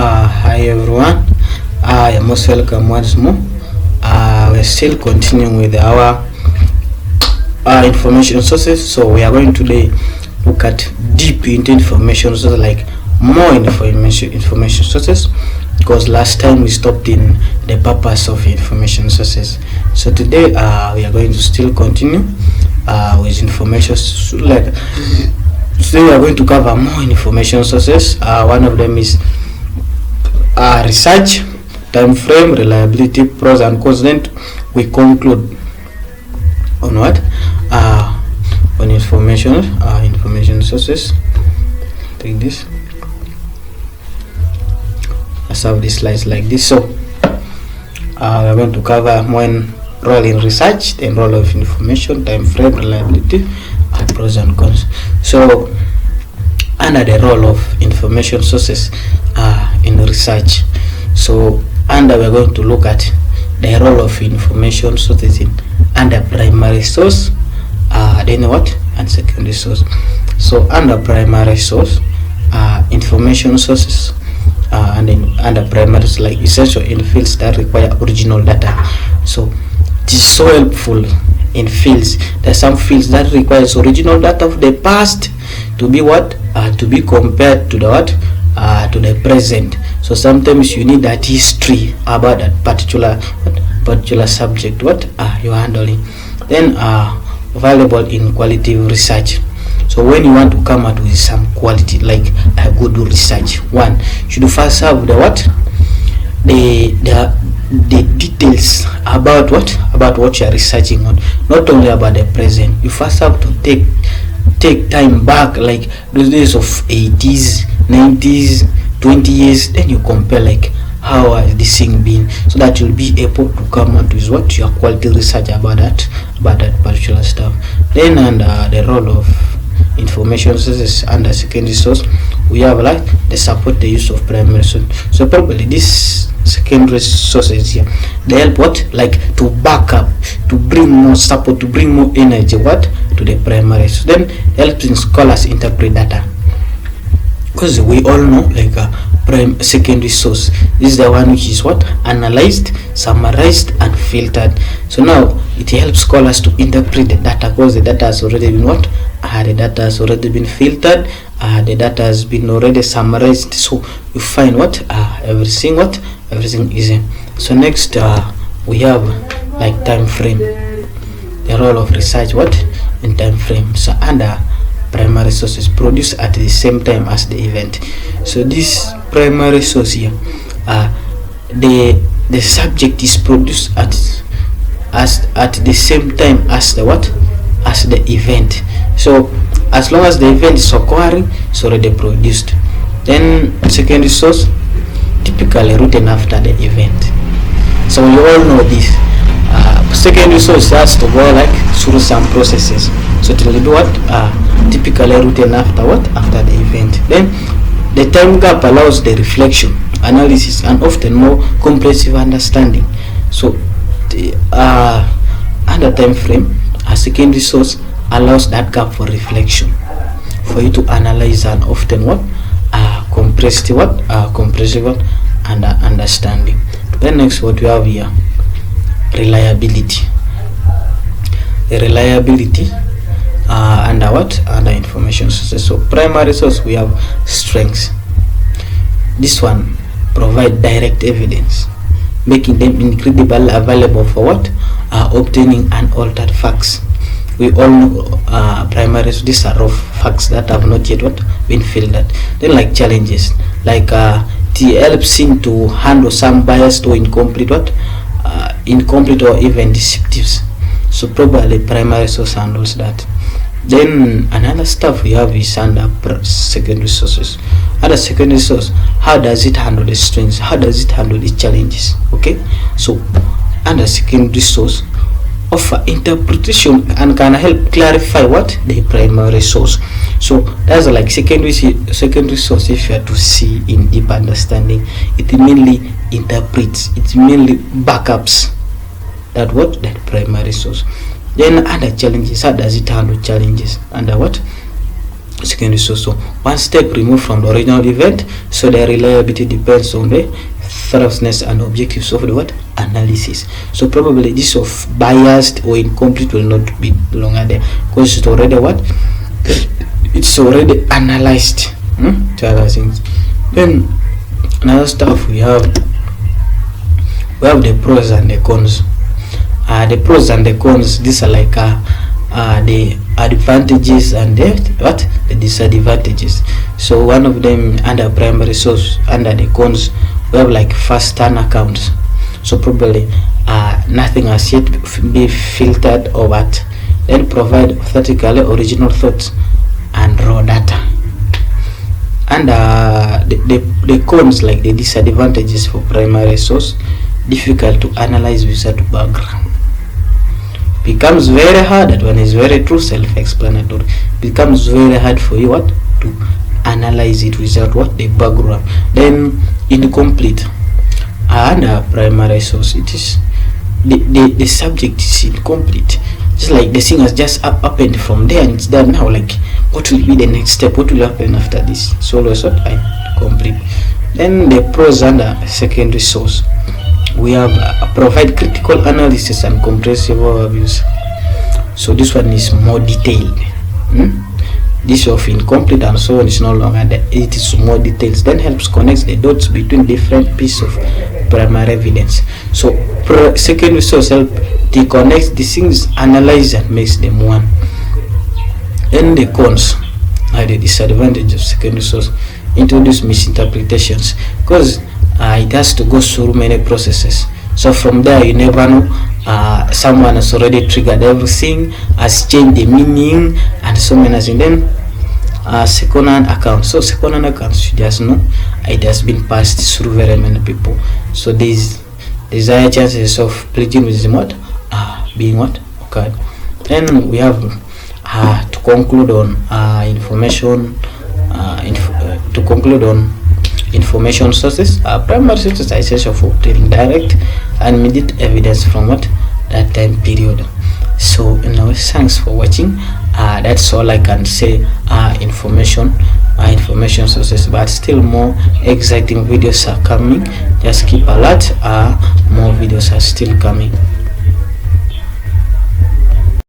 Hi everyone. You're most welcome once more. We're still continuing with our information sources. So we are going today look at deep into information sources, like more information sources, because last time we stopped in the purpose of information sources. So today we are going to still continue with information like. Today we are going to cover more information sources. One of them is research, time frame, reliability, pros and cons. Then we conclude on what? On information sources. Take this. Let's have these slides like this. So we're going to cover more role in research, then role of information, time frame, reliability, and pros and cons. So under the role of information sources in research, so we're going to look at the role of information sources in under primary source, then what, and secondary source. So under primary source, information sources, and then under primary source, like essential in fields that require original data. So it is so helpful in fields. There are some fields that requires original data of the past to be what, to be compared to the what, to the present. So sometimes you need that history about that particular subject what you're handling. Then available in qualitative research. So when you want to come out with some quality, like a good research, one should first have the what, the details about what you are researching on, not only about the present. You first have to take time back, like those days of 80s, 90s, 20 years, then you compare like how has this thing been, so that you'll be able to come out with what your quality research about that particular stuff. Then under the role of information sources under secondary source, we have like the support the use of primary source. So probably this secondary sources here, they help what, like to back up, to bring more support, to bring more energy what to the primary. So then helping scholars interpret data, because we all know like secondary source is the one which is what, analyzed, summarized and filtered. So now it helps scholars to interpret the data, because the data has already been what, the data has already been filtered, the data has been already summarized. So you find what, everything is in. So next we have like time frame, the role of research what in time frame. So under primary sources, produce at the same time as the event. So this primary source here, the subject is produced at the same time as the what, as the event. So as long as the event is occurring, it's already produced. Then secondary source, typically written after the event. So you all know this. Secondary source has to go like through some processes, so it will do what, typically written after what, after the event. Then the time gap allows the reflection, analysis and often more comprehensive understanding. So the under time frame, a secondary source allows that gap for reflection, for you to analyze and often what, comprehensive and understanding. Then next what we have here, reliability. The reliability under what, under information sources. So primary source, we have strengths. This one provide direct evidence, making them incredibly available for what, obtaining unaltered facts. We all know primary, these are raw facts that have not yet what, been filtered. Then like challenges, like it helps in to handle some biased or incomplete or even deceptives. So probably primary source handles that. Then another stuff we have is under secondary sources. Under secondary source, how does it handle the strengths, how does it handle the challenges? Okay, so under secondary source, offer interpretation and can help clarify what, the primary source. So that's like secondary source. If you are to see in deep understanding, it mainly interprets, it mainly backups that what, that primary source. Then under challenges, how does it handle challenges? Under what, secondary source. So one step removed from the original event, so the reliability depends on the thoroughness and objectives of the what analysis. So probably this of biased or incomplete will not be longer there, because it's already what, it's already analyzed to other things. Then another stuff we have the pros and the cons. The pros and the cons, these are like the advantages and the disadvantages. So one of them under primary source, under the cons, we have like fast turn accounts. So probably nothing has yet be filtered or what. Then provide authentically original thoughts and raw data. And the cons, like the disadvantages for primary source, difficult to analyze without background. Becomes very hard. That one is very true, self-explanatory. Becomes very hard for you what to analyze it without what the background. Then incomplete. And primary source, it is the subject is incomplete. Just like the thing has just happened from there and it's done now. Like what will be the next step? What will happen after this? It's always what incomplete. Then the pros under secondary source. We have provide critical analysis and comprehensive overviews. So this one is more detailed. This of incomplete and so on is no longer there. It is more details. Then helps connect the dots between different pieces of primary evidence. So secondary source help to connect the things, analyze and makes them one. Then the cons are the disadvantage of secondary source. Introduce misinterpretations, because it has to go through many processes. So from there you never know, someone has already triggered everything, has changed the meaning and so many things. Then second-hand account. So second-hand accounts, you just know it has been passed through very many people. So there's higher chances of plagiarism being what occurred. Then we have to conclude on information sources. Primary sources are essential for obtaining direct and immediate evidence from that time period. So thanks for watching. That's all I can say. Information sources, but still more exciting videos are coming. Just keep alert. More videos are still coming.